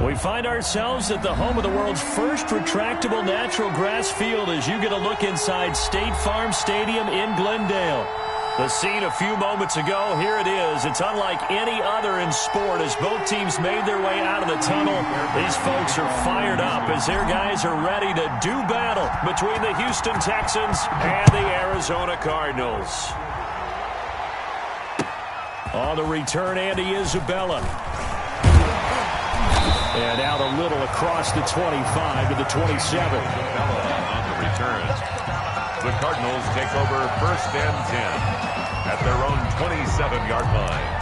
We find ourselves at the home of the world's first retractable natural grass field as you get a look inside State Farm Stadium in Glendale. The scene a few moments ago, here it is. It's unlike any other in sport as both teams made their way out of the tunnel. These folks are fired up as their guys are ready to do battle between the Houston Texans and the Arizona Cardinals. On the return, Andy Isabella. And out a little across the 25 to the 27. Isabella on the return. The Cardinals take over 1st and 10 at their own 27-yard line.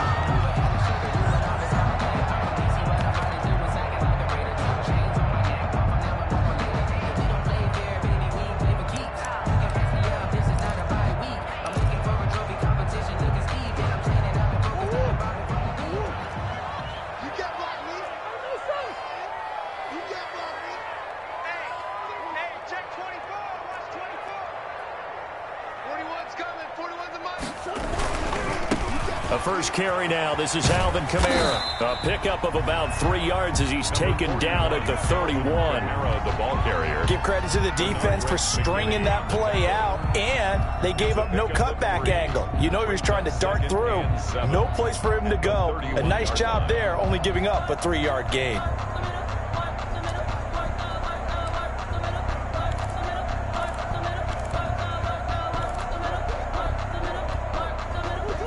A first carry now. This is Alvin Kamara. A pickup of about 3 yards as he's taken down at the 31. The ball carrier. Give credit to the defense for stringing that play out, and they gave up no cutback angle. You know he was trying to dart through. No place for him to go. A nice job there, only giving up a 3-yard gain.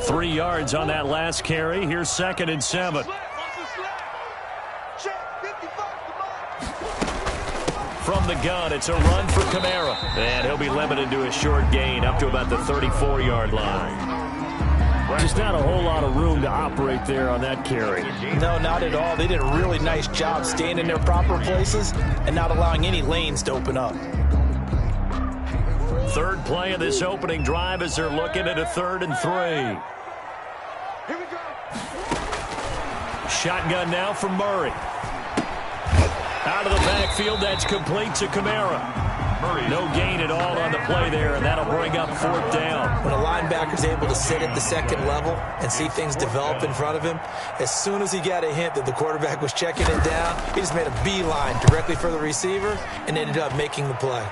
3 yards on that last carry. Here's 2nd and 7. From the gun, it's a run for Kamara. And he'll be limited to a short gain up to about the 34-yard line. Just not a whole lot of room to operate there on that carry. No, not at all. They did a really nice job staying in their proper places and not allowing any lanes to open up. Third play of this opening drive as they're looking at a 3rd and 3. Here we go. Shotgun now from Murray. Out of the backfield, that's complete to Kamara. Murray. No gain at all on the play there, and that'll bring up 4th down. When a linebacker's able to sit at the 2nd level and see things develop in front of him, as soon as he got a hint that the quarterback was checking it down, he just made a beeline directly for the receiver and ended up making the play.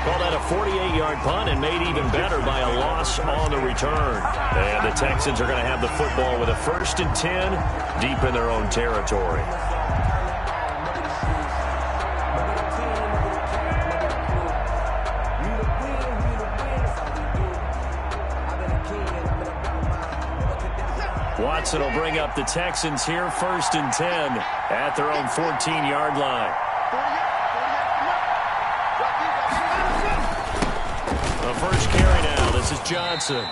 Call that a 48-yard punt and made even better by a loss on the return. And the Texans are going to have the football with a 1st and 10 deep in their own territory. Watson will bring up the Texans here, 1st and 10 at their own 14-yard line. The first carry now. This is Johnson.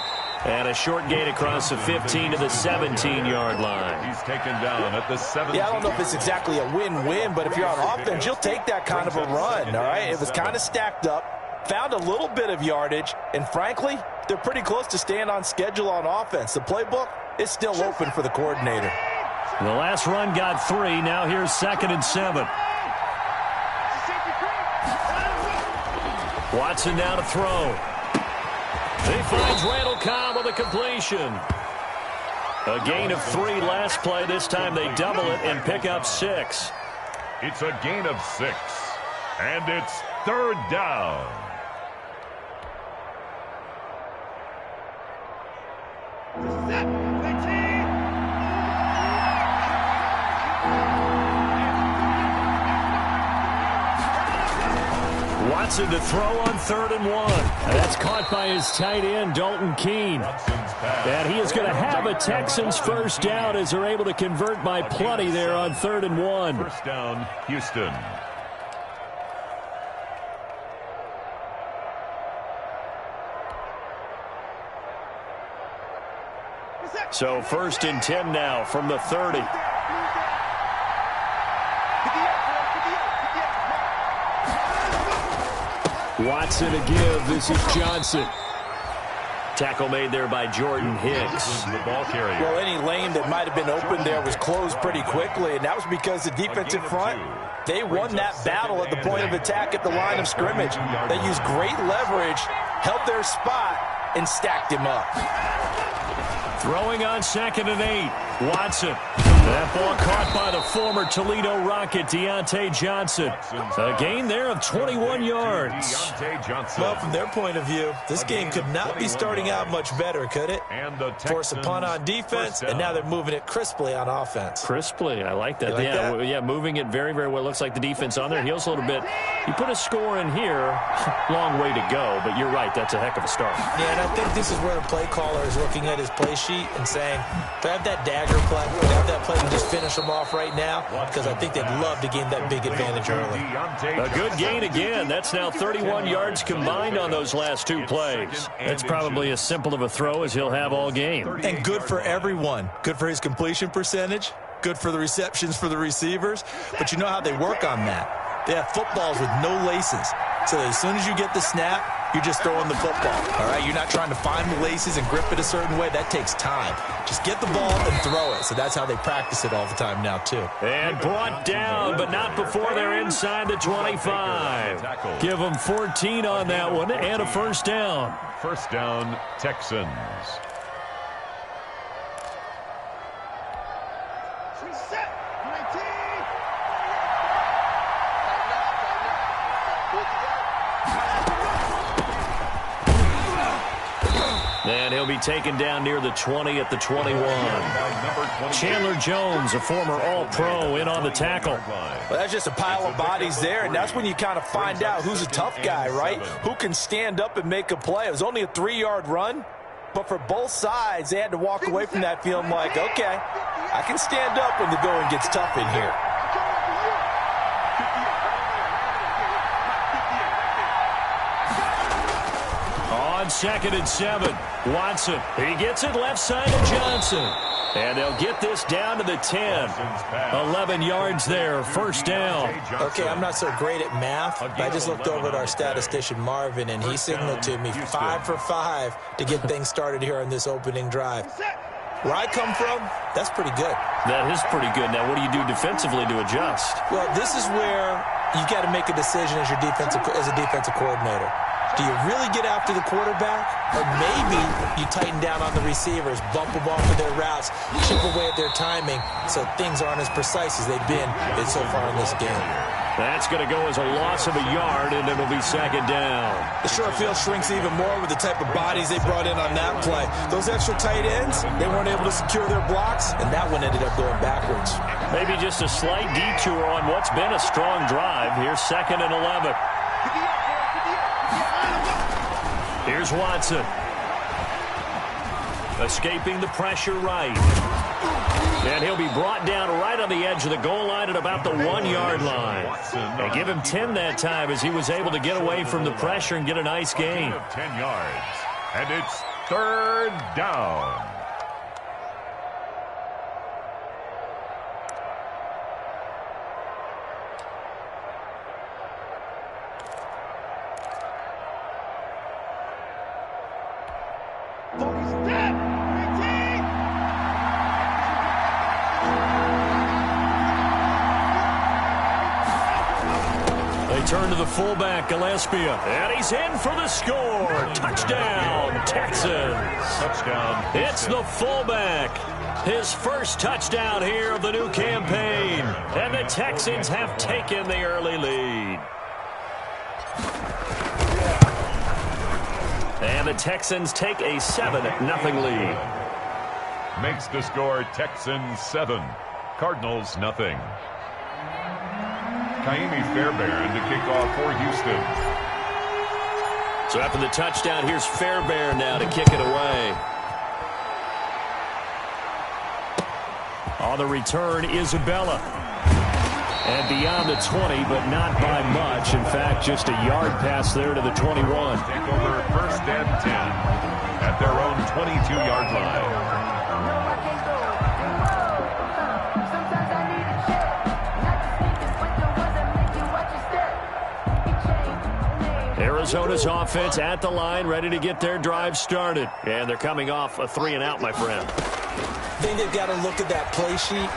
And a short gain across the 15 to the 17-yard line. He's taken down at the 17. Yeah, I don't know if it's exactly a win-win, but if you're on offense, you'll take that kind of a run, all right? It was kind of stacked up, found a little bit of yardage, and frankly, they're pretty close to staying on schedule on offense. The playbook is still open for the coordinator. The last run got 3. Now here's 2nd and 7. Watson now to throw. He finds Randall Cobb with a completion. A gain of 3 last play. This time they double it and pick up 6. It's a gain of 6. And it's 3rd down. Watson to throw on 3rd and 1. That's caught by his tight end, Dalton Keene. And he is going to have a Texans first down as they're able to convert by plenty there on 3rd and 1. First down, Houston. So 1st and 10 now from the 30. Watson to give. This is Johnson. Tackle made there by Jordan Hicks. The ball carrier. Well, any lane that might have been open there was closed pretty quickly, and that was because the defensive front, they won that battle at the point of attack at the line of scrimmage. They used great leverage, held their spot, and stacked him up. Throwing on 2nd and 8. Watson. That ball caught by the former Toledo Rocket, Deontay Johnson. A gain there of 21 yards. Well, from their point of view, this game could not be starting out much better, could it? Force a punt on defense, and now they're moving it crisply on offense. Crisply, I like that. Like that? Yeah, moving it very, very well. Looks like the defense on their heels a little bit. You put a score in here, long way to go, but you're right, that's a heck of a start. Yeah, and I think this is where the play caller is looking at his play sheet and saying, do I have that dagger play? Do I have that play and just finish them off right now? Because I think they'd love to gain that big advantage early. A good gain again. That's now 31 yards combined on those last 2 plays. That's probably as simple of a throw as he'll have all game. And good for everyone. Good for his completion percentage. Good for the receptions for the receivers. But you know how they work on that. They have footballs with no laces. So as soon as you get the snap, you're just throwing the football. All right, you're not trying to find the laces and grip it a certain way. That takes time. Just get the ball and throw it. So that's how they practice it all the time now, too. And brought down, but not before they're inside the 25. Give them 14 on that one and a first down. First down, Texans. And he'll be taken down near the 20 at the 21. Chandler Jones, a former All-Pro, in on the tackle. Well, that's just a pile of bodies there, and that's when you kind of find out who's a tough guy, right? Who can stand up and make a play. It was only a 3-yard run, but for both sides, they had to walk away from that feeling like, okay, I can stand up when the going gets tough in here. On 2nd and 7, Watson. He gets it left side to Johnson. And they'll get this down to the 10. 11 yards there, first down. Okay, I'm not so great at math, but I just looked over at our statistician, Marvin, and he signaled to me 5 for 5 to get things started here on this opening drive. Where I come from, that's pretty good. That is pretty good. Now, what do you do defensively to adjust? Well, this is where you got to make a decision as a defensive coordinator. Do you really get after the quarterback? Or maybe you tighten down on the receivers, bump them off of their routes, chip away at their timing so things aren't as precise as they've been so far in this game. That's going to go as a loss of a yard, and it'll be 2nd down. The short field shrinks even more with the type of bodies they brought in on that play. Those extra tight ends, they weren't able to secure their blocks, and that one ended up going backwards. Maybe just a slight detour on what's been a strong drive. Here's 2nd and 11. Here's Watson. Escaping the pressure right. And he'll be brought down right on the edge of the goal line at about the 1-yard line. They give him 10 that time as he was able to get away from the pressure and get a nice gain. 10 yards. And it's 3rd down. Turn to the fullback, Gillespie, and he's in for the score. Touchdown, Texans. Touchdown. It's the fullback. His first touchdown here of the new campaign. And the Texans have taken the early lead. And the Texans take a 7-0 lead. Makes the score Texans 7, Cardinals nothing. Kaimi Fairbairn to kick off for Houston. So after the touchdown, here's Fairbairn now to kick it away. On the return, Isabella. And beyond the 20, but not by much. In fact, just a yard pass there to the 21. Take over 1st and 10 at their own 22-yard line. Arizona's offense at the line, ready to get their drive started. And they're coming off a 3-and-out, my friend. I think they've got to look at that play sheet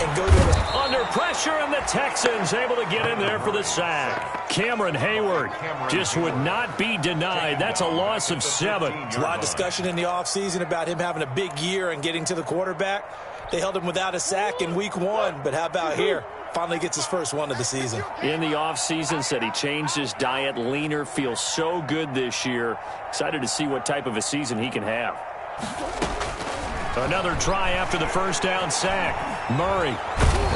and go to it. Under pressure, and the Texans able to get in there for the sack. Cameron Hayward just would not be denied. That's a loss of 7. There's a lot of discussion in the offseason about him having a big year and getting to the quarterback. They held him without a sack in week 1, but how about here? Finally gets his first one of the season. In the offseason, said he changed his diet, leaner, feels so good this year. Excited to see what type of a season he can have. Another try after the first down sack. Murray.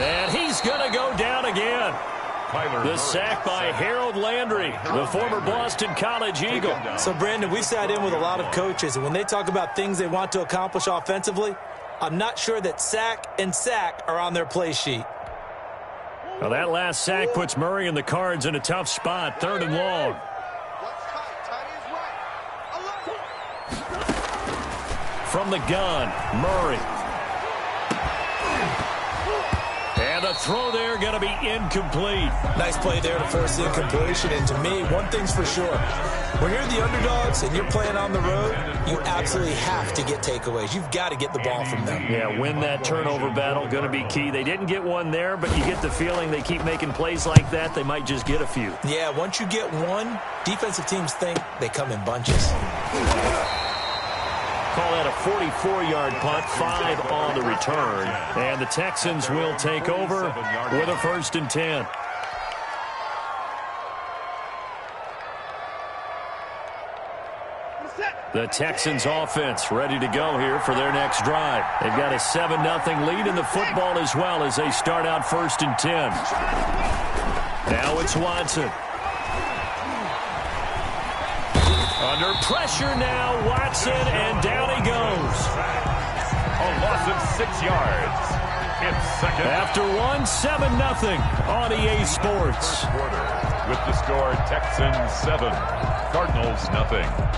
And he's going to go down again. The sack by Harold Landry, the former Boston College Eagle. So, Brandon, we sat in with a lot of coaches, and when they talk about things they want to accomplish offensively, I'm not sure that sack and sack are on their play sheet. Well, that last sack puts Murray and the Cards in a tough spot, 3rd and long. From the gun, Murray. And a throw there going to be incomplete. Nice play there to force the incompletion. And to me, one thing's for sure. When you're the underdogs and you're playing on the road, you absolutely have to get takeaways. You've got to get the ball from them. Yeah, win that turnover battle, going to be key. They didn't get one there, but you get the feeling they keep making plays like that, they might just get a few. Yeah, once you get one, defensive teams think they come in bunches. Call that a 44-yard punt, 5 on the return. And the Texans will take over with a 1st and 10. The Texans offense ready to go here for their next drive. They've got a 7-0 lead in the football as well as they start out 1st and 10. Now it's Watson. Under pressure now, Watson, and down he goes. A loss of 6 yards. It's 2nd. After 7-0 on EA Sports. With the score, Texans 7, Cardinals 0.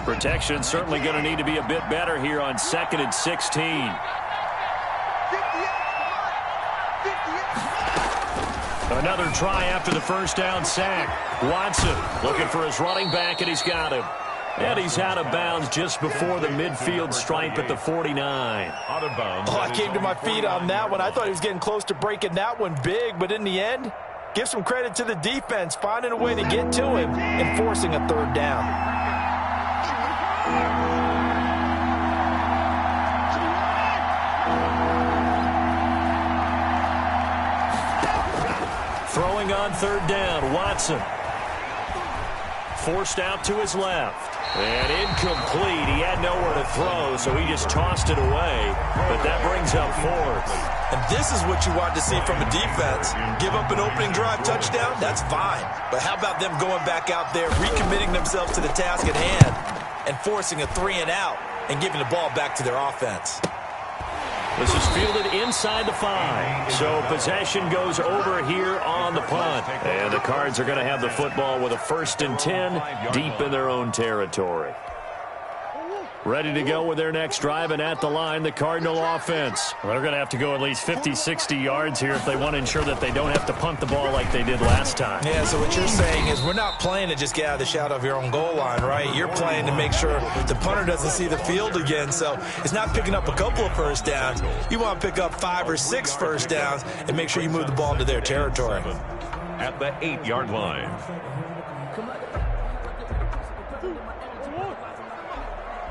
Protection certainly going to need to be a bit better here on 2nd and 16. Another try after the first down sack. Watson looking for his running back, and he's got him. And he's out of bounds just before the midfield stripe at the 49. Out of bounds. Oh, I came to my feet on that one. I thought he was getting close to breaking that one big, but in the end, give some credit to the defense, finding a way to get to him and forcing a 3rd down. Throwing on 3rd down, Watson. Forced out to his left. And incomplete. He had nowhere to throw, so he just tossed it away. But that brings up 4th. And this is what you want to see from a defense. Give up an opening drive touchdown, that's fine. But how about them going back out there, recommitting themselves to the task at hand, and forcing a 3-and-out and giving the ball back to their offense. This is fielded inside the 5. So possession goes over here on the punt. And the Cards are going to have the football with a 1st and 10 deep in their own territory. Ready to go with their next drive, and at the line, the Cardinal offense. They're going to have to go at least 50, 60 yards here if they want to ensure that they don't have to punt the ball like they did last time. Yeah, so what you're saying is we're not playing to just get out of the shadow of your own goal line, right? You're playing to make sure the punter doesn't see the field again. So it's not picking up a couple of first downs. You want to pick up 5 or 6 first downs and make sure you move the ball into their territory. At the 8-yard line.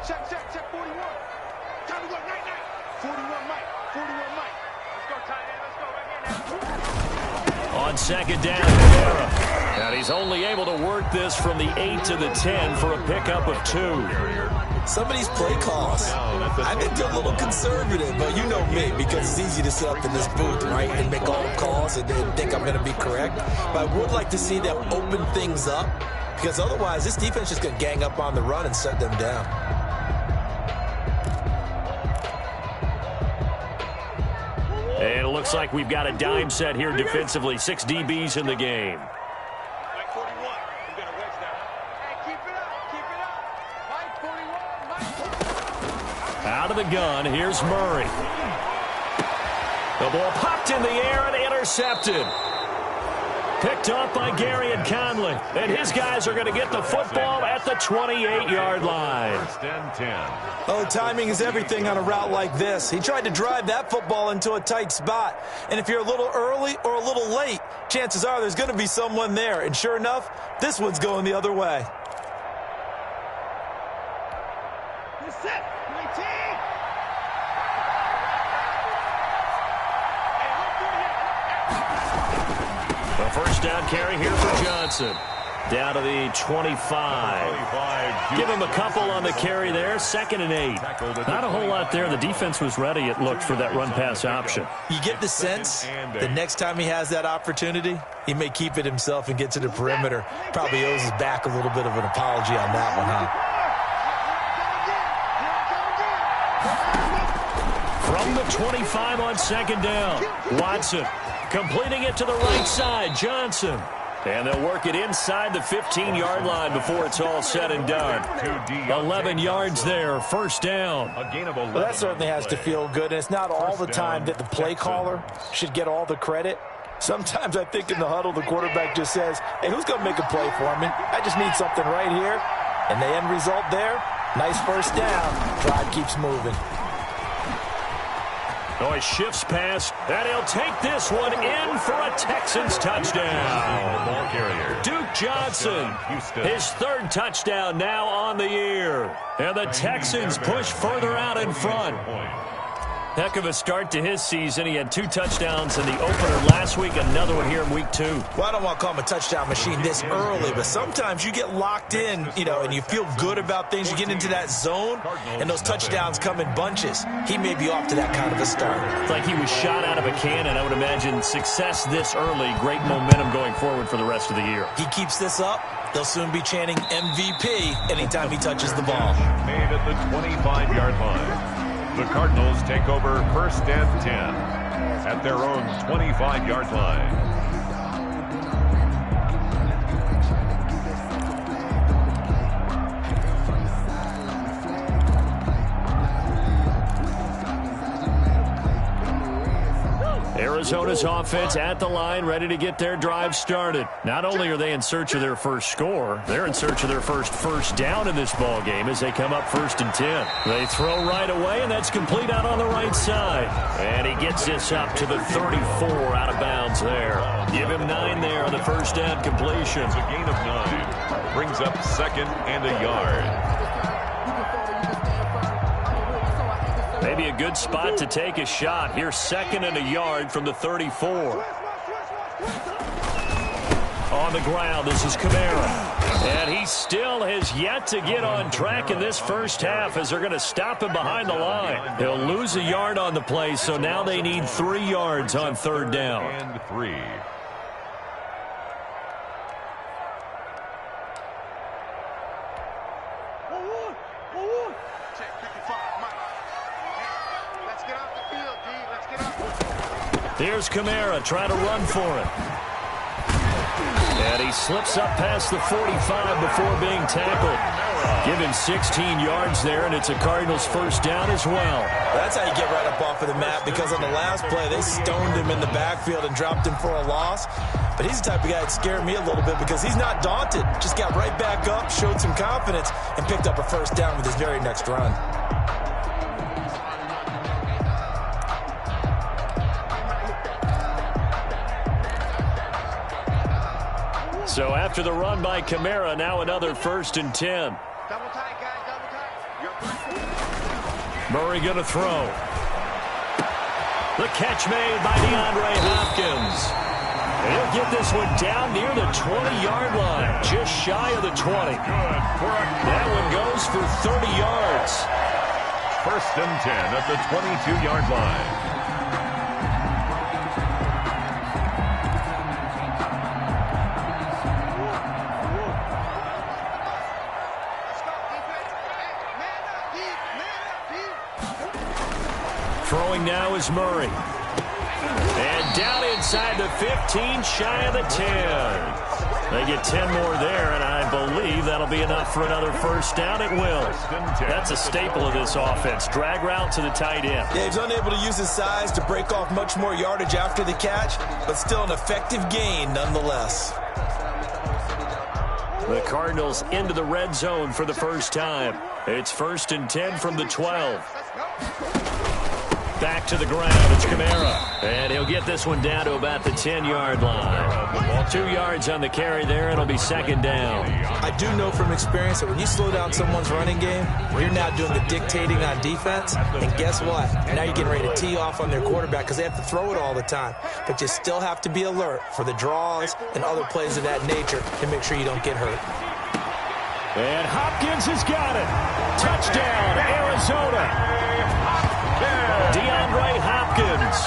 Check, 41. Time to go, night. 41 Mike. Let's go, tight end. Let's go right here now. On 2nd down, Rivera. And he's only able to work this from the 8 to the 10 for a pickup of 2. Some of these play calls, I think they're a little conservative, but you know me, because it's easy to sit up in this booth, right, and make all the calls and think I'm going to be correct. But I would like to see them open things up, because otherwise this defense is going to gang up on the run and shut them down. And it looks like we've got a dime set here defensively. 6 DBs in the game. Mike 41. You got to wedge that. Hey, keep it up. Mike 41. Out of the gun, here's Murray. The ball popped in the air and intercepted. picked off by Gary and Conley. And his guys are going to get the football at the 28-yard line. First and 10. Oh, timing is everything on a route like this. He tried to drive that football into a tight spot. And if you're a little early or a little late, chances are there's going to be someone there. And sure enough, this one's going the other way. A first down carry here for Johnson. Down to the 25. Give him a couple on the carry there. 2nd and 8. Not a whole lot there. The defense was ready, it looked, for that run-pass option. You get the sense the next time he has that opportunity, he may keep it himself and get to the perimeter. Probably owes his back a little bit of an apology on that one, huh? From the 25 on 2nd down. Watson completing it to the right side. Johnson. And they'll work it inside the 15-yard line before it's all said and done. 11 yards there, first down. Well, that certainly has to feel good. And it's not all the time that the play caller should get all the credit. Sometimes I think in the huddle, the quarterback just says, hey, who's going to make a play for me? I just need something right here. And the end result there, nice first down. Drive keeps moving. Oh, he shifts pass, and he'll take this one in for a Texans touchdown. Ball carrier. Duke Johnson, his 3rd touchdown now on the year. And the Texans push further out in front. Heck of a start to his season. He had 2 touchdowns in the opener last week, another one here in week 2. Well, I don't want to call him a touchdown machine this early, but sometimes you get locked in, and you feel good about things. You get into that zone, and those touchdowns come in bunches. He may be off to that kind of a start. It's like he was shot out of a cannon. I would imagine success this early, great momentum going forward for the rest of the year. He keeps this up, they'll soon be chanting MVP anytime he touches the ball. Made at the 25-yard line. The Cardinals take over 1st and 10 at their own 25-yard line. Arizona's offense at the line, ready to get their drive started. Not only are they in search of their first score, they're in search of their first down in this ball game as they come up 1st and 10. They throw right away, and that's complete out on the right side. And he gets this up to the 34, out of bounds there. Give him 9 there on the first down completion. It's a gain of 9. Brings up 2nd and a yard. Maybe a good spot to take a shot. Here's 2nd and a yard from the 34. On the ground, this is Kamara. And he still has yet to get on track in this first half as they're going to stop him behind the line. He'll lose a yard on the play, so now they need 3 yards on 3rd down. And 3. Here's Kamara trying to run for it. And he slips up past the 45 before being tackled. Give him 16 yards there, and it's a Cardinals first down as well. That's how you get right up off of the mat, because on the last play, they stoned him in the backfield and dropped him for a loss. But he's the type of guy that scared me a little bit because he's not daunted. Just got right back up, showed some confidence, and picked up a first down with his very next run. So after the run by Kamara, now another 1st and 10. Double tight, guys, double tight. Murray going to throw. The catch made by DeAndre Hopkins. He'll get this one down near the 20-yard line, just shy of the 20. That one goes for 30 yards. 1st and 10 at the 22-yard line. Throwing now is Murray. And down inside the 15, shy of the 10. They get 10 more there, and I believe that'll be enough for another first down. It will. That's a staple of this offense. Drag route to the tight end. Yeah, he's unable to use his size to break off much more yardage after the catch, but still an effective gain nonetheless. The Cardinals into the red zone for the first time. It's 1st and 10 from the 12. Back to the ground. It's Kamara. And he'll get this one down to about the 10-yard line. 2 yards on the carry there. It'll be 2nd down. I do know from experience that when you slow down someone's running game, you're now doing the dictating on defense. And guess what? Now you're getting ready to tee off on their quarterback because they have to throw it all the time. But you still have to be alert for the draws and other plays of that nature to make sure you don't get hurt. And Hopkins has got it. Touchdown, Arizona. DeAndre Hopkins,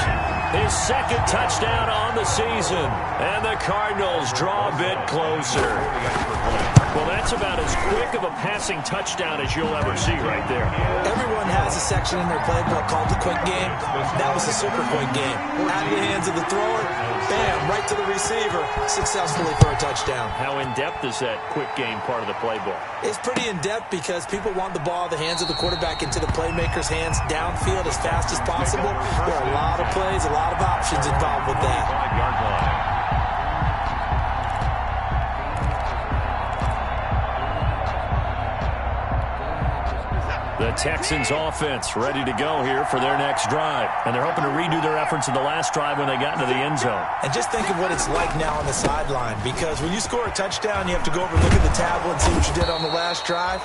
his 2nd touchdown on the season. And the Cardinals draw a bit closer. Well, that's about as quick of a passing touchdown as you'll ever see right there. Everyone has a section in their playbook called the quick game. That was a super quick game. Out of the hands of the thrower, bam, right to the receiver, successfully for a touchdown. How in-depth is that quick game part of the playbook? It's pretty in-depth because people want the ball, the hands of the quarterback into the playmaker's hands downfield as fast as possible. There are a lot of plays, a lot of options involved with that. 5-yard line. The Texans offense ready to go here for their next drive. And they're hoping to redo their efforts in the last drive when they got into the end zone. And just think of what it's like now on the sideline, because when you score a touchdown, you have to go over and look at the tablet and see what you did on the last drive.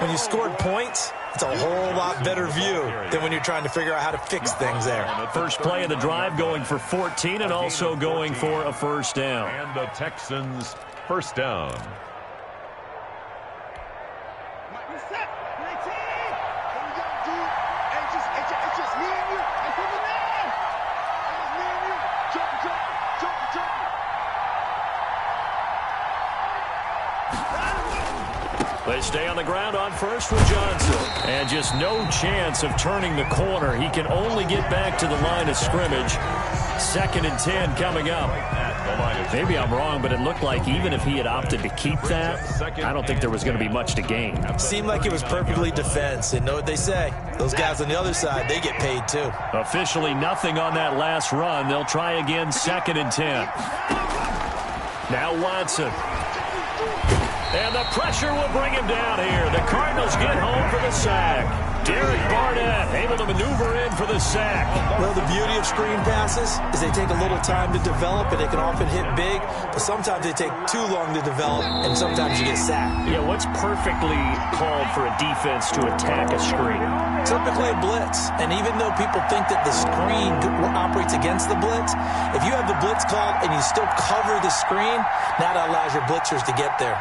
When you scored points, it's a whole lot better view than when you're trying to figure out how to fix things there. First play of the drive going for 14 and also going for a first down. And the Texans first down. They stay on the ground on first with Johnson. And just no chance of turning the corner. He can only get back to the line of scrimmage. 2nd and 10 coming up. Maybe I'm wrong, but it looked like even if he had opted to keep that, I don't think there was going to be much to gain. Seemed like it was perfectly defense. And know what they say? Those guys on the other side, they get paid too. Officially nothing on that last run. They'll try again 2nd and 10. Now Watson. And the pressure will bring him down here. The Cardinals get home for the sack. Derek Barnett able to maneuver in for the sack. Well, the beauty of screen passes is they take a little time to develop, and they can often hit big, but sometimes they take too long to develop, and sometimes you get sacked. Yeah, what's perfectly called for a defense to attack a screen? Typically a blitz, and even though people think that the screen operates against the blitz, if you have the blitz called and you still cover the screen, now that allows your blitzers to get there.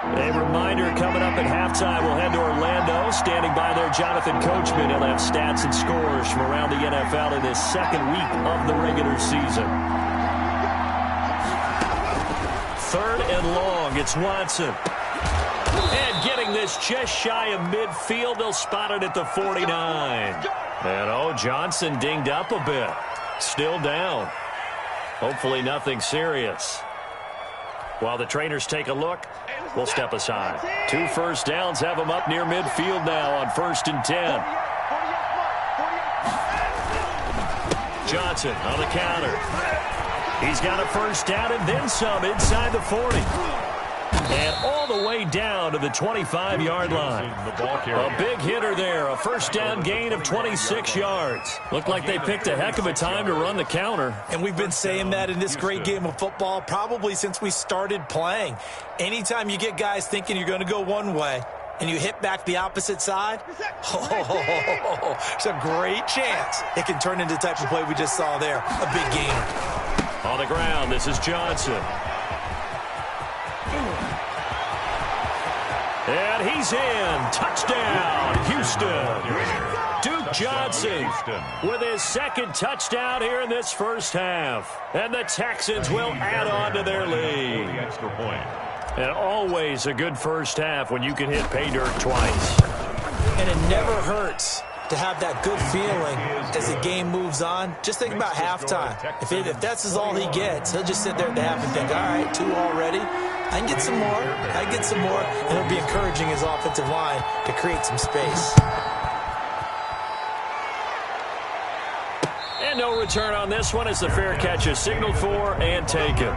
A reminder coming up at halftime, we'll head to Orlando. Standing by there, Jonathan Coachman. He'll have stats and scores from around the NFL in this 2nd week of the regular season. 3rd and long, it's Watson. And getting this just shy of midfield, they'll spot it at the 49. And Johnson dinged up a bit. Still down. Hopefully nothing serious. While the trainers take a look, we'll step aside. 2 first downs have them up near midfield now on 1st and 10. Johnson on the counter. He's got a first down and then some inside the 40. And all the way down to the 25-yard line. A big hitter there. A first down gain of 26 yards. Looked like they picked a heck of a time to run the counter. And we've been saying that in this great game of football probably since we started playing. Anytime you get guys thinking you're going to go one way and you hit back the opposite side, it's a great chance it can turn into the type of play we just saw there. A big gainer. On the ground, this is Johnson. And he's in. Touchdown, Houston. Duke Johnson with his 2nd touchdown here in this first half. And the Texans will add on to their lead. Extra point. And always a good first half when you can hit pay dirt twice. And it never hurts to have that good feeling as the game moves on. Just think about halftime. If that's all he gets, he'll just sit there at the half and think, all right, 2 already. I can get some more. I can get some more. And he'll be encouraging his offensive line to create some space. And no return on this one as the fair catch is signaled for and taken.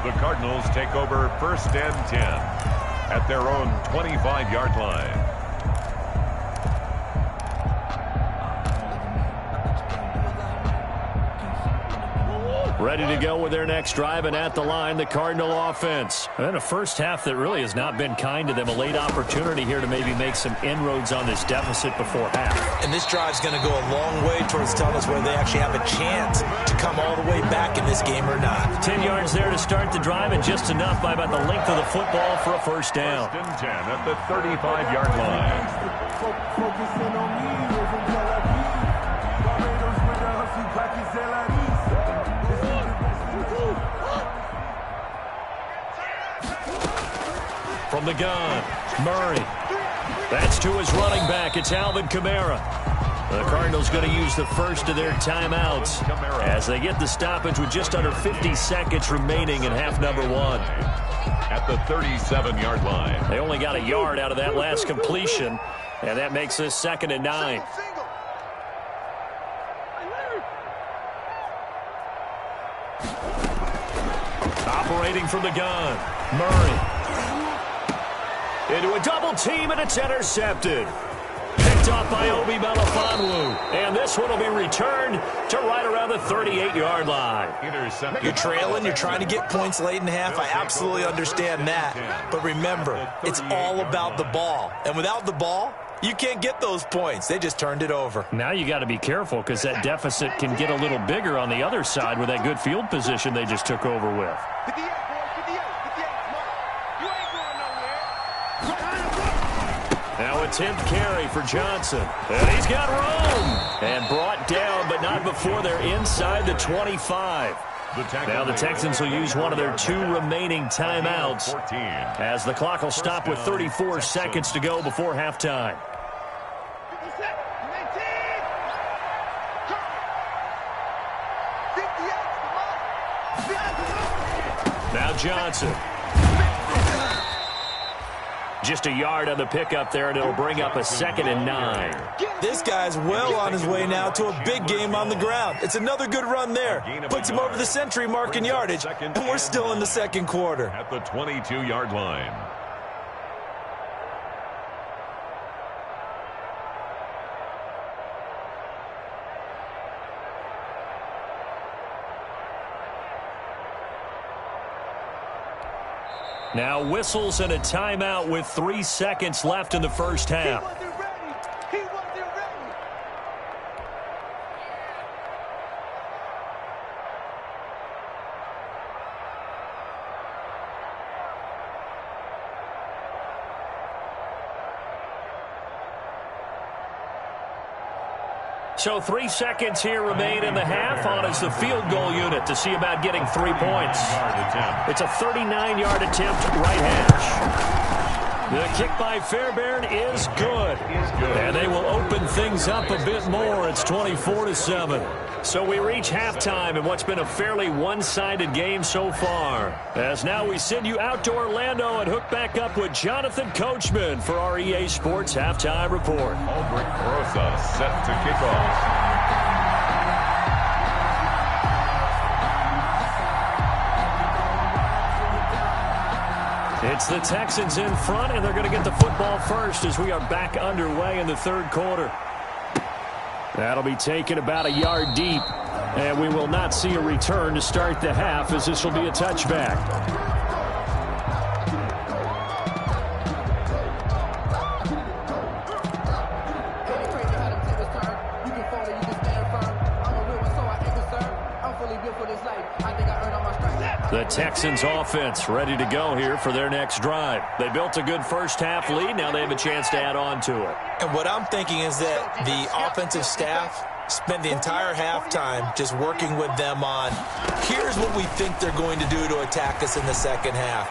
The Cardinals take over 1st and 10 at their own 25-yard line. Ready to go with their next drive, and at the line, the Cardinal offense. And a first half that really has not been kind to them. A late opportunity here to maybe make some inroads on this deficit before half. And this drive's going to go a long way towards telling us whether they actually have a chance to come all the way back in this game or not. 10 yards there to start the drive, and just enough by about the length of the football for a first down. 1st and 10 at the 35-yard line. Focusing on me, living Tel Aviv. Barbados with a hustle, Pakistan. From the gun, Murray. That's to his running back. It's Alvin Kamara. The Cardinals going to use the first of their timeouts as they get the stoppage with just under 50 seconds remaining in half number 1. At the 37-yard line. They only got a yard out of that last completion, and that makes this 2nd and 9. Operating from the gun, Murray. Into a double team, and it's intercepted. Picked up by Obi Melifonwu. And this one will be returned to right around the 38-yard line. You're trailing, you're trying to get points late in half. I absolutely understand that. But remember, it's all about the ball. And without the ball, you can't get those points. They just turned it over. Now you got to be careful because that deficit can get a little bigger on the other side with that good field position they just took over with. 58, boys, 58, 58. You ain't going nowhere. Now a 10th carry for Johnson. And he's got room. And brought down, but not before they're inside the 25. Now the Texans will use one of their 2 remaining timeouts as the clock will stop with 34 seconds to go before halftime. Now Johnson. Just a yard on the pickup there, and it'll bring up a 2nd and 9. This guy's well on his way now to a big game on the ground. It's another good run there. Puts him over the century mark in yardage, and we're still in the 2nd quarter. At the 22-yard line. Now whistles and a timeout with 3 seconds left in the first half. He wasn't ready. So 3 seconds here remain in the half on as the field goal unit to see about getting 3 points. It's a 39-yard attempt right hash. The kick by Fairbairn is good. And they will open things up a bit more. It's 24-7. So we reach halftime in what's been a fairly one-sided game so far. As now we send you out to Orlando and hook back up with Jonathan Coachman for our EA Sports Halftime Report. Aldrich Rosa set to kick off. It's the Texans in front, and they're going to get the football first as we are back underway in the 3rd quarter. That'll be taken about a yard deep, and we will not see a return to start the half as this will be a touchback. The Texans offense ready to go here for their next drive. They built a good first half lead. Now they have a chance to add on to it. And what I'm thinking is that the offensive staff spent the entire halftime just working with them on, here's what we think they're going to do to attack us in the second half.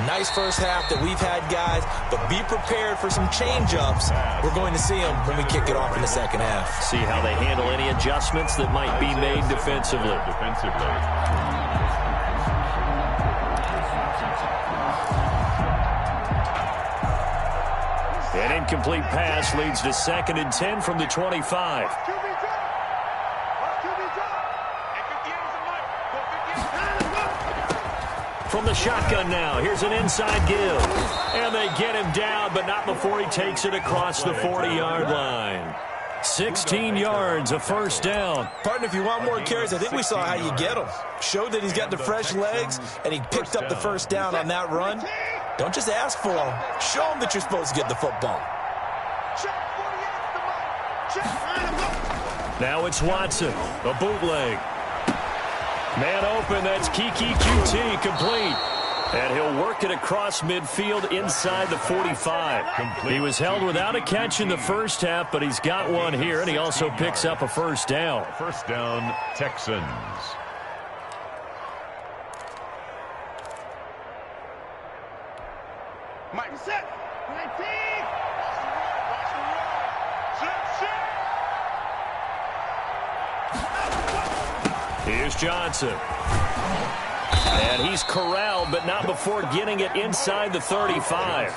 Nice first half that we've had, guys, but be prepared for some change-ups. We're going to see them when we kick it off in the second half. See how they handle any adjustments that might be made defensively. An incomplete pass leads to 2nd and 10 from the 25. From the shotgun now, here's an inside give. And they get him down, but not before he takes it across the 40-yard line. 16 yards, a first down. Partner, if you want more carries, I think we saw how you get them. Showed that he's got the fresh legs, and he picked up the first down on that run. Don't just ask for them. Show them that you're supposed to get the football. Now it's Watson, a bootleg. Man open, that's Kiki QT, complete. And he'll work it across midfield inside the 45. He was held without a catch in the first half, but he's got one here, and he also picks up a first down. First down, Texans. Mike, set. 19. Here's Johnson. And he's corralled, but not before getting it inside the 35.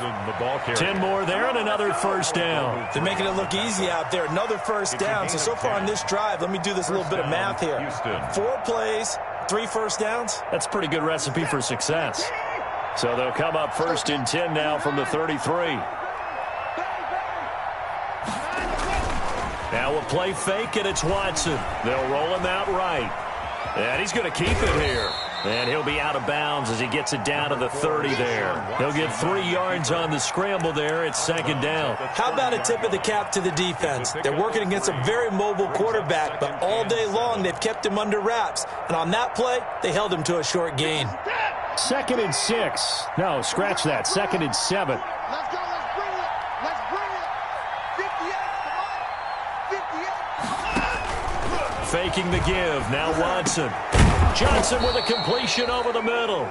10 more there and another first down. They're making it look easy out there. Another first down. So far on this drive, let me do this little bit of math here. 4 plays, 3 first downs. That's a pretty good recipe for success. So they'll come up 1st and 10 now from the 33. Now a play fake, and it's Watson. They'll roll him out right. And he's going to keep it here. And he'll be out of bounds as he gets it down to the 30 there. He'll get 3 yards on the scramble there. It's 2nd down. How about a tip of the cap to the defense? They're working against a very mobile quarterback, but all day long they've kept him under wraps. And on that play, they held him to a short gain. 2nd and 6. No, scratch that. 2nd and 7. Let's go. Let's bring it. Let's bring it. 58. Faking the give. Now Watson. Johnson with a completion over the middle.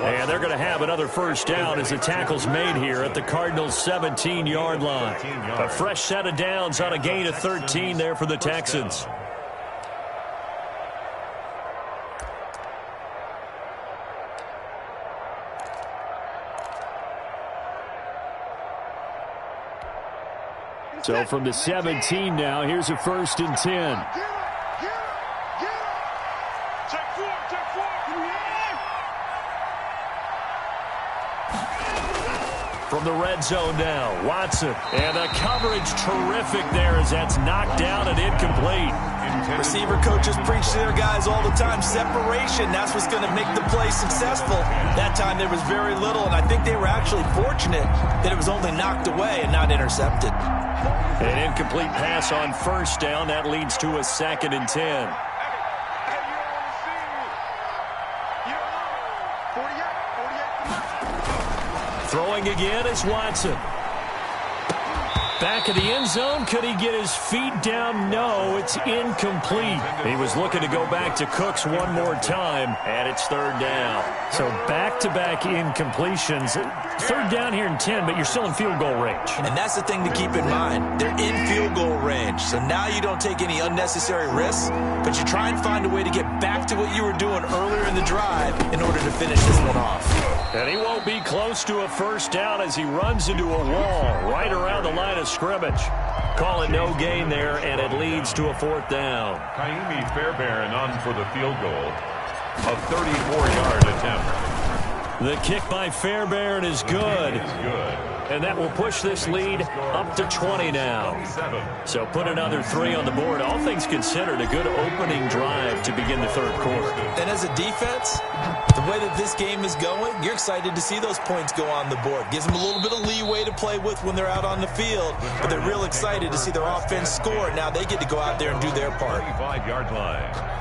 And they're going to have another first down as the tackle's made here at the Cardinals' 17-yard line. A fresh set of downs on a gain of 13 there for the Texans. So from the 17 now, here's a 1st and 10. From the red zone now, Watson. And the coverage terrific there as that's knocked down and incomplete. Receiver coaches preach to their guys all the time. Separation, that's what's going to make the play successful. That time there was very little, and I think they were actually fortunate that it was only knocked away and not intercepted. An incomplete pass on 1st down. That leads to a 2nd and 10. Throwing again is Watson. Back of the end zone. Could he get his feet down? No, it's incomplete. He was looking to go back to Cooks one more time, and it's 3rd down. So back-to-back incompletions. 3rd down here in 10, but you're still in field goal range. And that's the thing to keep in mind. They're in field goal range. So now you don't take any unnecessary risks, but you try and find a way to get back to what you were doing earlier in the drive in order to finish this one off. And he won't be close to a first down as he runs into a wall right around the line of scrimmage. Call it no gain there, and it leads to a 4th down. Kaimi Fairbairn on for the field goal. A 34-yard attempt. The kick by Fairbairn is good. And that will push this lead up to 20 now. So put another 3 on the board. All things considered, a good opening drive to begin the 3rd quarter. And as a defense, the way that this game is going, you're excited to see those points go on the board. Gives them a little bit of leeway to play with when they're out on the field, but they're real excited to see their offense score. Now they get to go out there and do their part. 35-yard line.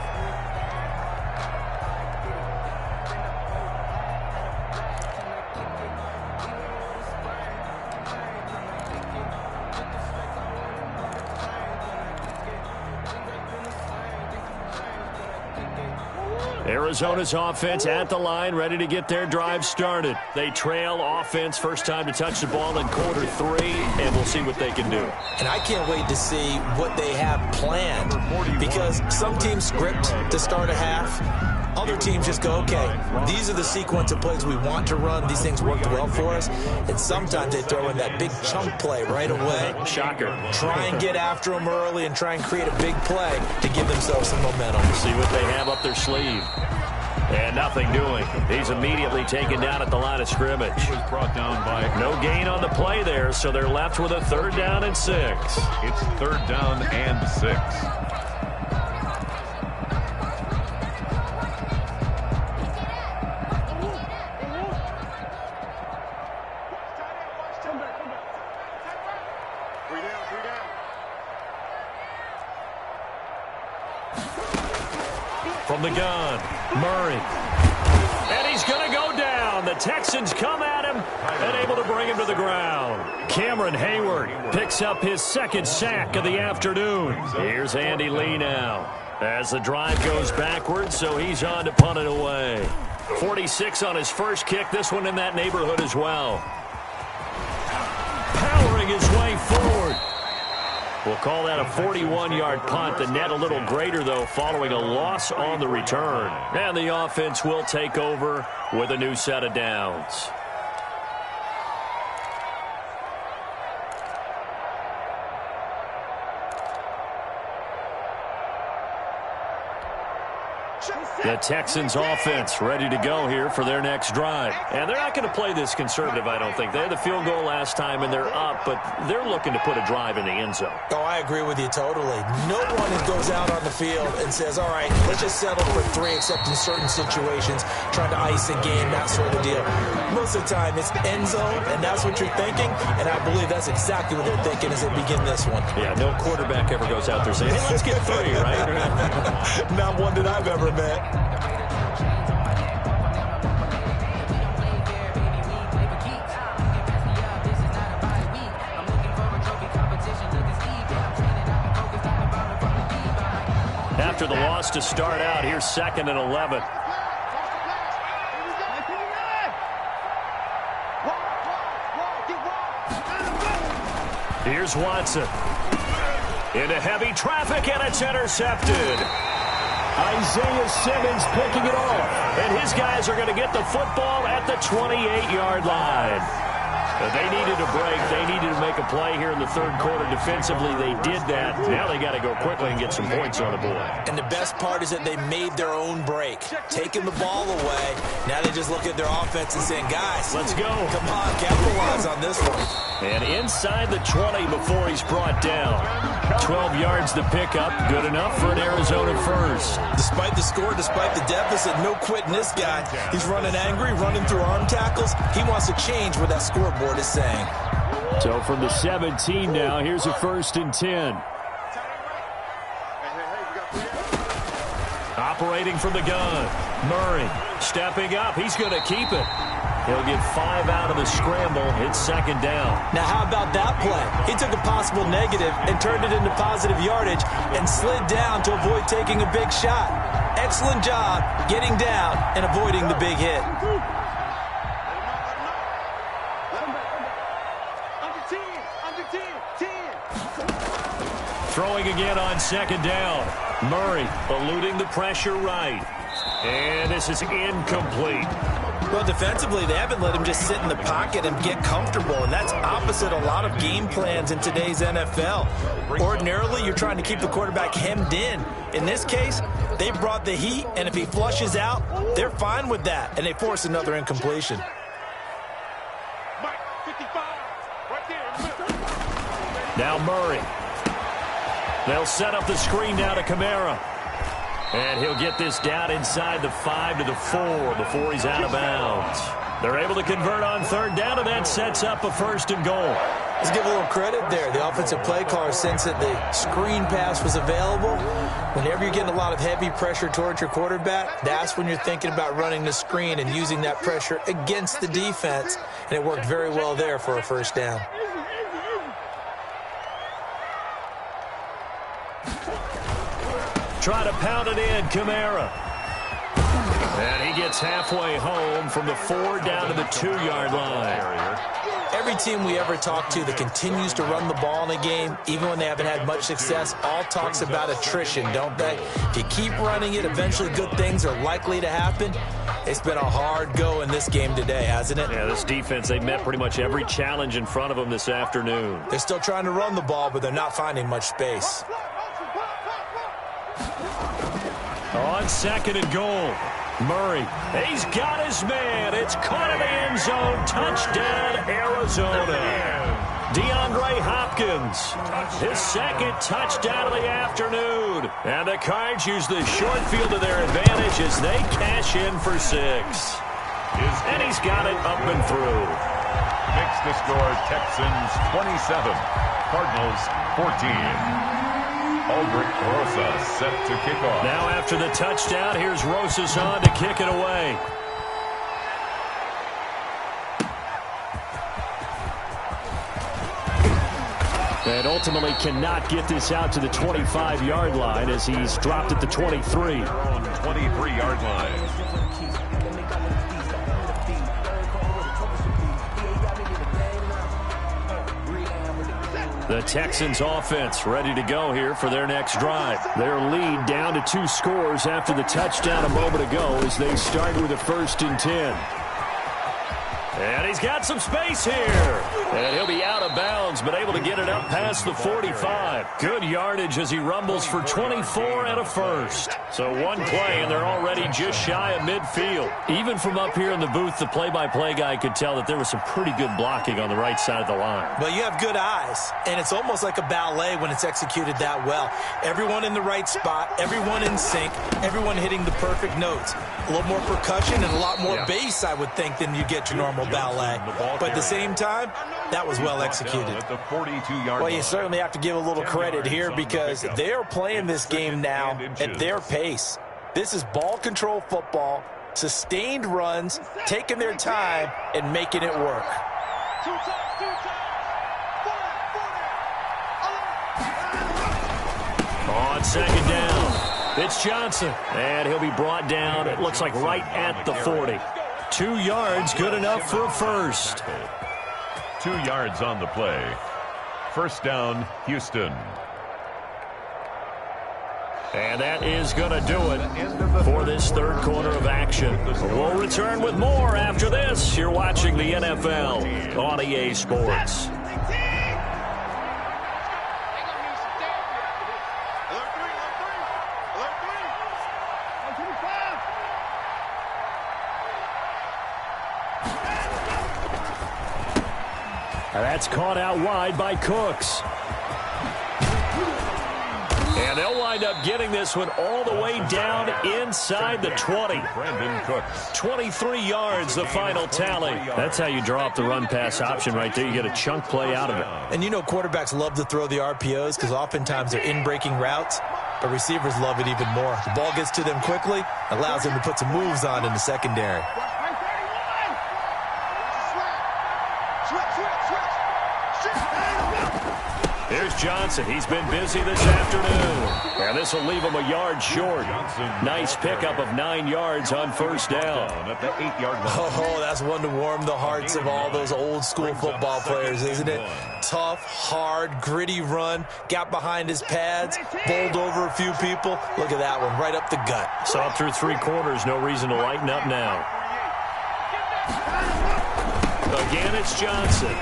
Arizona's offense at the line, ready to get their drive started. They trail offense, first time to touch the ball in quarter 3, and we'll see what they can do. And I can't wait to see what they have planned, because some teams script to start a half. Other teams just go, okay, these are the sequence of plays we want to run. These things worked well for us. And sometimes they throw in that big chunk play right away. Shocker. Try and get after them early and try and create a big play to give themselves some momentum. See what they have up their sleeve. And nothing doing. He's immediately taken down at the line of scrimmage. He was brought down by no gain on the play there, so they're left with a 3rd down and 6. It's 3rd down and 6. From the gun, Murray. And he's going to go down. The Texans come at him and able to bring him to the ground. Cameron Hayward picks up his 2nd sack of the afternoon. Here's Andy Lee now as the drive goes backwards, so he's on to punt it away. 46 on his first kick, this one in that neighborhood as well. Powering his way forward. We'll call that a 41-yard punt. The net a little greater, though, following a loss on the return. And the offense will take over with a new set of downs. The Texans offense ready to go here for their next drive. And they're not going to play this conservative, I don't think. They had the field goal last time, and they're up, but they're looking to put a drive in the end zone. Oh, I agree with you totally. No one goes out on the field and says, all right, let's just settle for 3, except in certain situations, trying to ice a game, that sort of deal. Most of the time, it's end zone, and that's what you're thinking, and I believe that's exactly what they're thinking as they begin this one. Yeah, no quarterback ever goes out there saying, hey, let's get 3, right? Not one that I've ever met. After the loss to start out, here's 2nd and 11. Here's Watson. Into heavy traffic, and it's intercepted. Isaiah Simmons picking it off. And his guys are going to get the football at the 28-yard line. They needed a break. They needed to make a play here in the 3rd quarter. Defensively, they did that. Now they got to go quickly and get some points on the board. And the best part is that they made their own break, taking the ball away. Now they just look at their offense and saying, guys, let's go. Come on, capitalize on this one. And inside the 20 before he's brought down. 12 yards to pick up. Good enough for an Arizona first. Despite the score, despite the deficit, no quitting this guy. He's running angry, running through arm tackles. He wants to change what that scoreboard is saying. So from the 17 now, here's a 1st and 10. Operating from the gun. Murray stepping up. He's going to keep it. He'll get 5 out of the scramble. It's 2nd down. Now, how about that play? He took a possible negative and turned it into positive yardage and slid down to avoid taking a big shot. Excellent job getting down and avoiding the big hit. Throwing again on 2nd down. Murray eluding the pressure right. And this is incomplete. Well, defensively, they haven't let him just sit in the pocket and get comfortable, and that's opposite a lot of game plans in today's NFL. Ordinarily, you're trying to keep the quarterback hemmed in. In this case, they brought the heat, and if he flushes out, they're fine with that, and they force another incompletion. Now Murray. They'll set up the screen now to Kamara. And he'll get this down inside the 5 to the 4 before he's out of bounds. They're able to convert on 3rd down, and that sets up a 1st and goal. Let's give a little credit there. The offensive play caller, since that the screen pass was available, whenever you're getting a lot of heavy pressure towards your quarterback, that's when you're thinking about running the screen and using that pressure against the defense. And it worked very well there for a 1st down. Try to pound it in, Kamara. gets halfway home from the 4 down to the 2-yard line. Every team we ever talk to that continues to run the ball in a game, even when they haven't had much success, all talks about attrition, don't they? If you keep running it, eventually good things are likely to happen. It's been a hard go in this game today, hasn't it? Yeah, this defense, they met pretty much every challenge in front of them this afternoon. They're still trying to run the ball, but they're not finding much space. On 2nd and goal, Murray, he's got his man. It's caught in the end zone. Touchdown, Arizona. DeAndre Hopkins, his 2nd touchdown of the afternoon. And the Cards use the short field to their advantage as they cash in for 6. And he's got it up and through. Makes the score Texans 27, Cardinals 14. Aldrich Rosa set to kick off. Now after the touchdown, here's Rosas on to kick it away. And ultimately cannot get this out to the 25-yard line as he's dropped at the 23. Their own 23-yard line. The Texans offense ready to go here for their next drive. Their lead down to 2 scores after the touchdown a moment ago as they start with a 1st and 10. And he's got some space here. And he'll be out of bounds, but able to get it up past the 45. Good yardage as he rumbles for 24 and a 1st. So one play, and they're already just shy of midfield. Even from up here in the booth, the play-by-play guy could tell that there was some pretty good blocking on the right side of the line. Well, you have good eyes, and it's almost like a ballet when it's executed that well. Everyone in the right spot, everyone in sync, everyone hitting the perfect notes. A little more percussion and a lot more bass, I would think, than you get your normal ballet. But at the same time, that was well executed. At the 42-yard Well, you certainly have to give a little credit here because they are playing this game now at their pace. This is ball control football, sustained runs, taking their time and making it work. On 2nd down, it's Johnson, and he'll be brought down, it looks like right at the 40. 2 yards, good enough for a 1st. 2 yards on the play. 1st down, Houston. And that is going to do it for this 3rd quarter of action. We'll return with more after this. You're watching the NFL on EA Sports. That's caught out wide by Cooks. And they'll wind up getting this one all the way down inside the 20. Brandon Cooks. 23 yards, the final tally. That's how you draw up the run-pass option right there. You get a chunk play out of it. And you know quarterbacks love to throw the RPOs because oftentimes they're in-breaking routes, but receivers love it even more. The ball gets to them quickly, allows them to put some moves on in the secondary. Here's Johnson. He's been busy this afternoon. And this will leave him a yard short. Nice pickup of 9 yards on 1st down. At the 8-yard line. Oh, that's one to warm the hearts of all those old-school football players, isn't it? Tough, hard, gritty run. Got behind his pads, bowled over a few people. Look at that one, right up the gut. Saw through 3 quarters. No reason to lighten up now. Again, it's Johnson.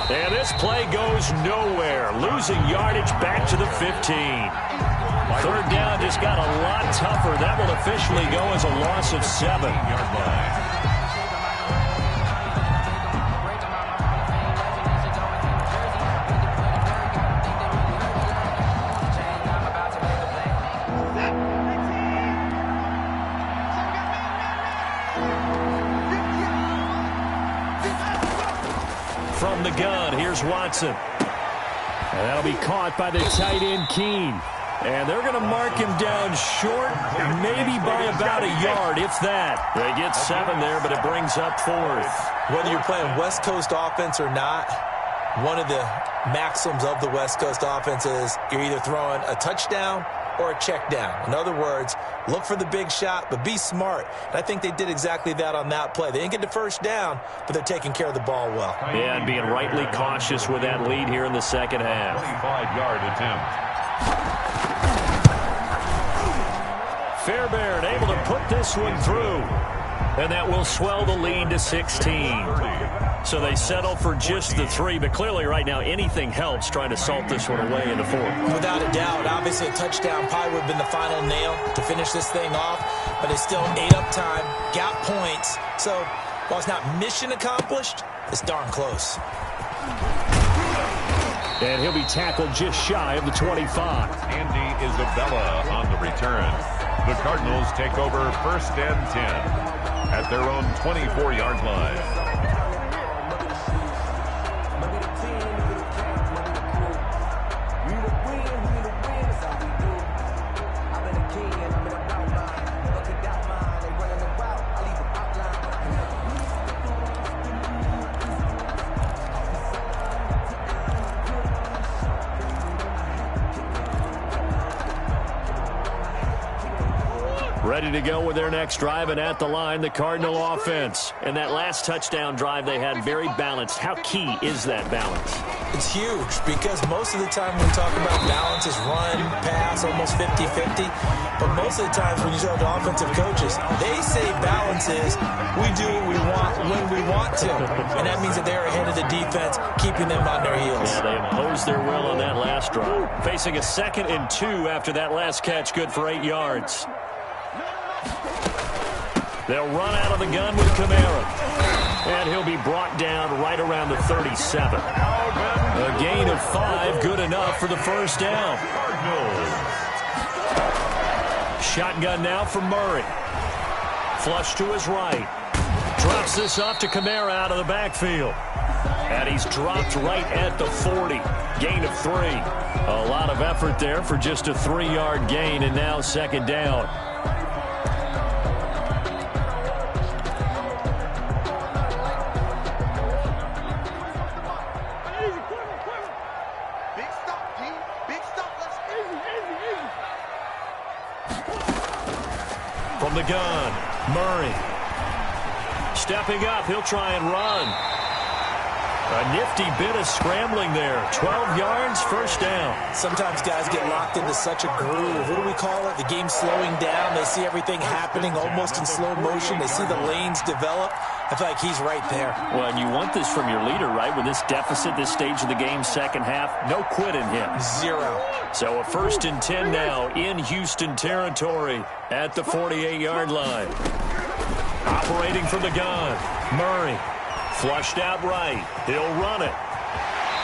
And this play goes nowhere. Losing yardage back to the 15. 3rd down just got a lot tougher. That will officially go as a loss of 7. From the gun, here's Watson. And that'll be caught by the tight end, Keene. And they're going to mark him down short, maybe by about a yard, if that. They get 7 there, but it brings up 4th. Whether you're playing West Coast offense or not, one of the maxims of the West Coast offense is you're either throwing a touchdown or a check down. In other words, look for the big shot, but be smart. And I think they did exactly that on that play. They didn't get the first down, but they're taking care of the ball well. Yeah, and being rightly cautious with that lead here in the second half. 25-yard attempt. Fairbairn able to put this one through. And that will swell the lead to 16. So they settle for just the 3, but clearly right now anything helps trying to salt this one away in the 4th. Without a doubt, obviously a touchdown probably would have been the final nail to finish this thing off, but they still ate up time, got points. So while it's not mission accomplished, it's darn close. And he'll be tackled just shy of the 25. Andy Isabella on the return. The Cardinals take over 1st and 10 at their own 24-yard line. Ready to go with their next drive, and at the line, the Cardinal offense. And that last touchdown drive they had very balanced. How key is that balance? It's huge because most of the time when we talk about balance is run, pass, almost 50-50. But most of the times when you talk to offensive coaches, they say balance is we do what we want when we want to. And that means that they're ahead of the defense, keeping them on their heels. Yeah, they imposed their will on that last drive. Facing a 2nd and 2 after that last catch, good for 8 yards. They'll run out of the gun with Kamara. And he'll be brought down right around the 37. A gain of 5, good enough for the first down. Shotgun now for Murray. Flush to his right. Drops this off to Kamara out of the backfield. And he's dropped right at the 40. Gain of 3. A lot of effort there for just a 3-yard gain, and now 2nd down. From the gun, Murray. Stepping up, he'll try and run. A nifty bit of scrambling there. 12 yards, first down. Sometimes guys get locked into such a groove. What do we call it? The game's slowing down. They see everything happening almost in slow motion. They see the lanes develop. I feel like he's right there. Well, and you want this from your leader, right? With this deficit, this stage of the game, second half, no quit in him. 0. So a 1st and 10 now in Houston territory at the 48-yard line. Operating from the gun, Murray. Flushed out right. He'll run it.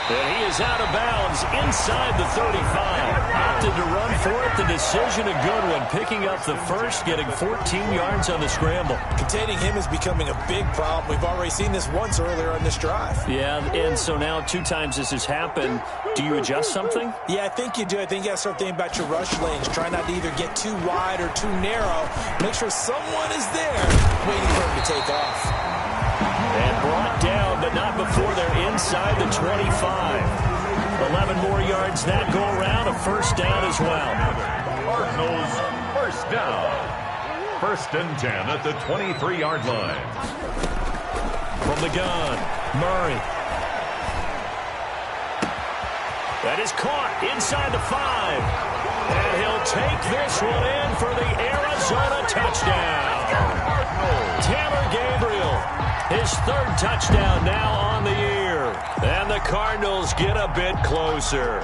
And he is out of bounds inside the 35. Opted to run for it. The decision a good one. Picking up the first, getting 14 yards on the scramble. Containing him is becoming a big problem. We've already seen this once earlier on this drive. Yeah, and so now 2 times this has happened. Do you adjust something? Yeah, I think you do. I think you got to start thinking about your rush lanes. Try not to either get too wide or too narrow. Make sure someone is there waiting for him to take off. And brought down, but not before they're inside the 25. 11 more yards that go around, a first down as well. Cardinals, first down. 1st and 10 at the 23-yard line. From the gun, Murray. That is caught inside the 5. And he'll take this one in for the Arizona touchdown. Taylor Gabriel, his 3rd touchdown now on the year. And the Cardinals get a bit closer.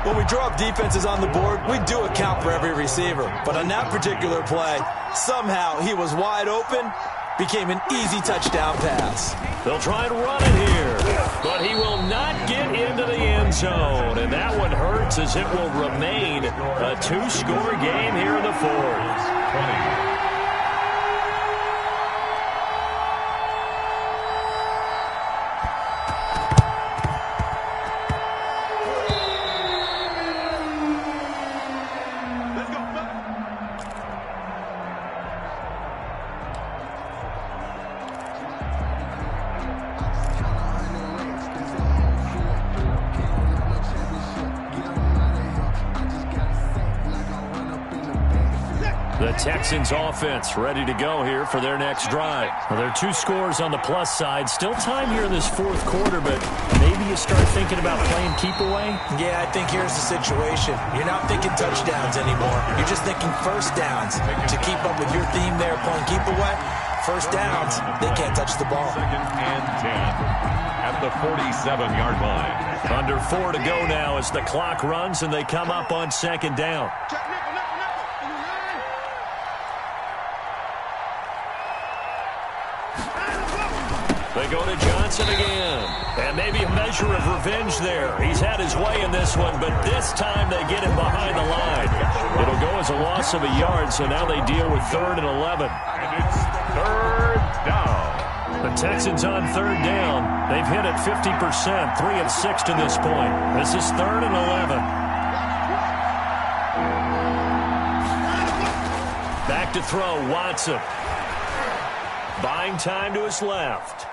When we draw up defenses on the board, we do account for every receiver. But on that particular play, somehow he was wide open, became an easy touchdown pass. They'll try and run it here, but he will not get into the end zone. And that one hurts as it will remain a 2-score game here in the 4th. 20. The Texans offense ready to go here for their next drive. Well, there are 2 scores on the plus side. Still time here in this 4th quarter, but maybe you start thinking about playing keep away? Yeah, I think here's the situation. You're not thinking touchdowns anymore. You're just thinking first downs. To keep up with your theme there, playing keep away, first downs, they can't touch the ball. 2nd and 10 at the 47-yard line. Under 4 to go now as the clock runs and they come up on 2nd down. They go to Johnson again. And maybe a measure of revenge there. He's had his way in this one, but this time they get him behind the line. It'll go as a loss of a yard, so now they deal with 3rd and 11. And it's 3rd down. The Texans on 3rd down. They've hit it 50%, 3 of 6 to this point. This is 3rd and 11. Back to throw, Watson. Buying time to his left.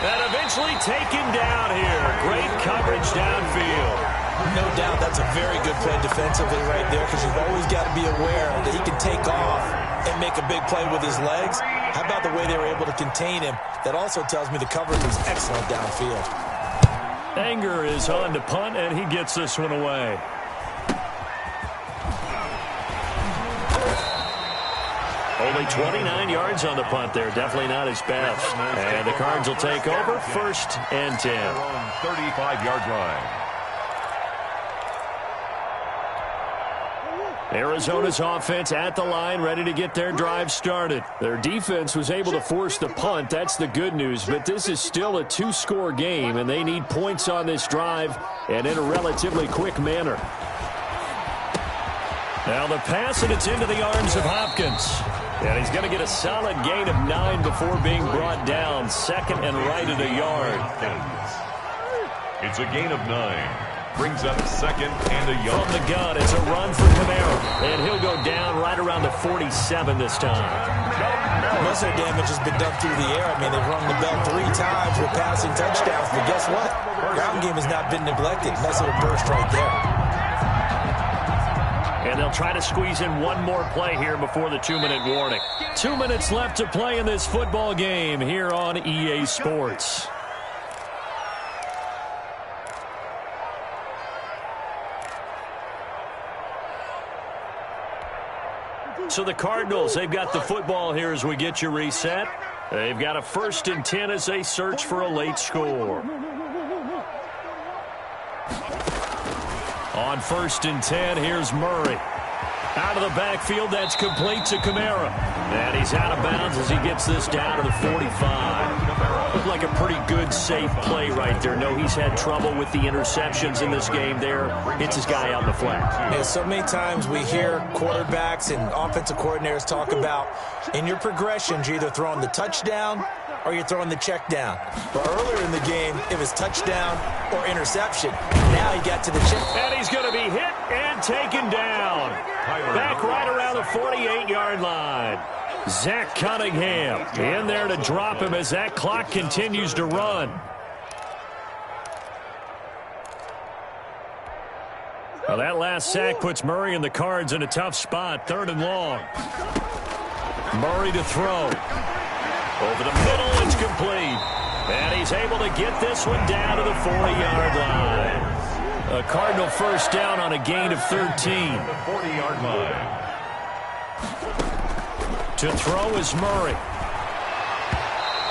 And eventually taken down here. Great coverage downfield. No doubt that's a very good play defensively right there because you've always got to be aware that he can take off and make a big play with his legs. How about the way they were able to contain him? That also tells me the coverage was excellent downfield. Anger is on to punt, and he gets this one away. Only 29 yards on the punt there. Definitely not his best. And the Cards will take over 1st and 10. 35-yard line. Arizona's offense at the line, ready to get their drive started. Their defense was able to force the punt. That's the good news. But this is still a 2-score game, and they need points on this drive and in a relatively quick manner. Now the pass, and it's into the arms of Hopkins. And he's going to get a solid gain of 9 before being brought down. 2nd and right at a yard. It's a gain of 9. Brings up 2nd and a yard. From the gun, it's a run for Kamara. And he'll go down right around the 47 this time. Most of their damage has been done through the air. I mean, they've rung the bell 3 times with passing touchdowns. But guess what? Ground game has not been neglected. Nice little burst right there. And they'll try to squeeze in one more play here before the 2-minute warning. 2 minutes left to play in this football game here on EA Sports. So the Cardinals, they've got the football here as we get you reset. They've got a 1st and 10 as they search for a late score. On 1st and 10, here's Murray. Out of the backfield, that's complete to Kamara. And he's out of bounds as he gets this down to the 45. Looked like a pretty good, safe play right there. No, he's had trouble with the interceptions in this game there. Hits his guy out in the flat. Yeah, so many times we hear quarterbacks and offensive coordinators talk about in your progressions, you're either throwing the touchdown or you're throwing the check down. But earlier in the game, it was touchdown or interception. Now he got to the check. And he's going to be hit and taken down. Back right around the 48-yard line. Zach Cunningham in there to drop him as that clock continues to run. Well, that last sack puts Murray and the Cards in a tough spot. 3rd and long. Murray to throw. Over the middle, it's complete. And he's able to get this one down to the 40-yard line. A Cardinal 1st down on a gain of 13. The 40-yard line. To throw is Murray.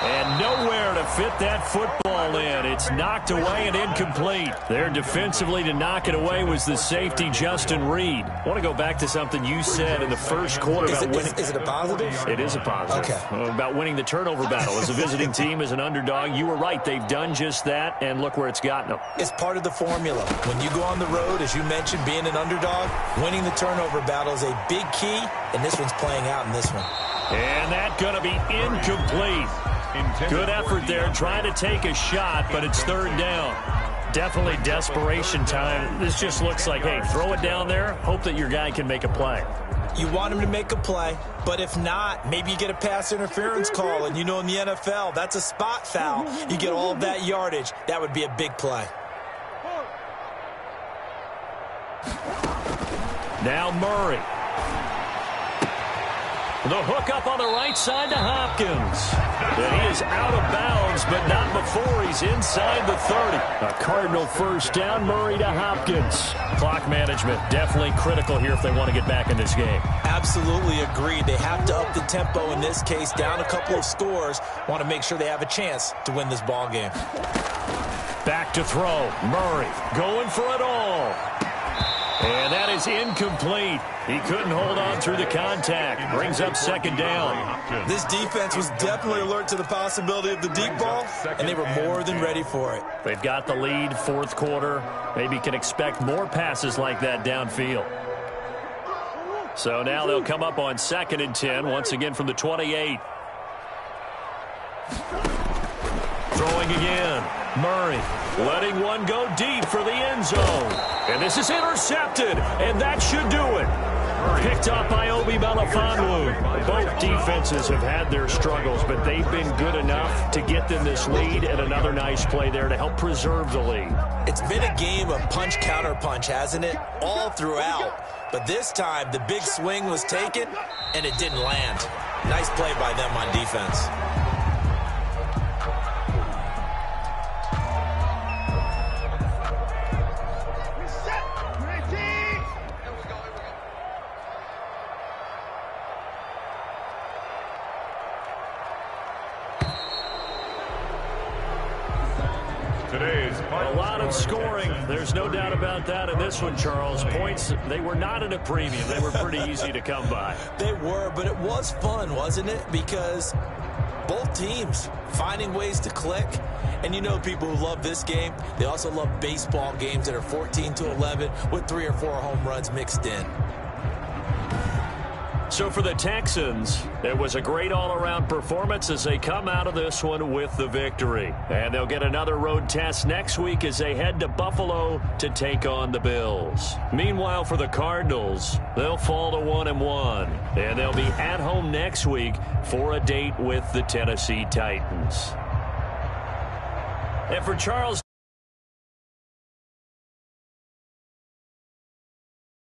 And nowhere to fit that football in. It's knocked away and incomplete. There defensively to knock it away was the safety, Justin Reed. I want to go back to something you said in the 1st quarter about winning. Is it a positive? It is a positive. Okay. About winning the turnover battle. As a visiting team, as an underdog, you were right. They've done just that, and look where it's gotten them. It's part of the formula. When you go on the road, as you mentioned, being an underdog, winning the turnover battle is a big key, and this one's playing out in this one. And that's going to be incomplete. Good effort there, trying to take a shot, but it's 3rd down. Definitely desperation time. This just looks like, hey, throw it down there, hope that your guy can make a play. You want him to make a play, but if not, maybe you get a pass interference call, and you know in the NFL, that's a spot foul. You get all of that yardage. That would be a big play. Now Murray. The hook up on the right side to Hopkins. And he is out of bounds, but not before he's inside the 30. A Cardinal first down, Murray to Hopkins. Clock management definitely critical here if they want to get back in this game. Absolutely agreed. They have to up the tempo in this case, down a couple of scores. Want to make sure they have a chance to win this ball game. Back to throw. Murray going for it all. And that is incomplete. He couldn't hold on through the contact. Brings up second down. This defense was definitely alert to the possibility of the deep ball, and they were more than ready for it. They've got the lead, fourth quarter. Maybe can expect more passes like that downfield. So now they'll come up on 2nd and 10, once again from the 28. Throwing again. Murray letting one go deep for the end zone. And this is intercepted, and that should do it. Picked up by Obi Melifonwu. Both defenses have had their struggles, but they've been good enough to get them this lead, and another nice play there to help preserve the lead. It's been a game of punch-counter-punch, hasn't it? All throughout. But this time, the big swing was taken, and it didn't land. Nice play by them on defense. A lot of scoring. There's no doubt about that in this one, Charles. Points, they were not at a premium. They were pretty easy to come by. They were, but it was fun, wasn't it? Because both teams finding ways to click. And you know people who love this game, they also love baseball games that are 14-11 with 3 or 4 home runs mixed in. So for the Texans, it was a great all-around performance as they come out of this one with the victory. And they'll get another road test next week as they head to Buffalo to take on the Bills. Meanwhile, for the Cardinals, they'll fall to 1-1. And they'll be at home next week for a date with the Tennessee Titans. And for Charles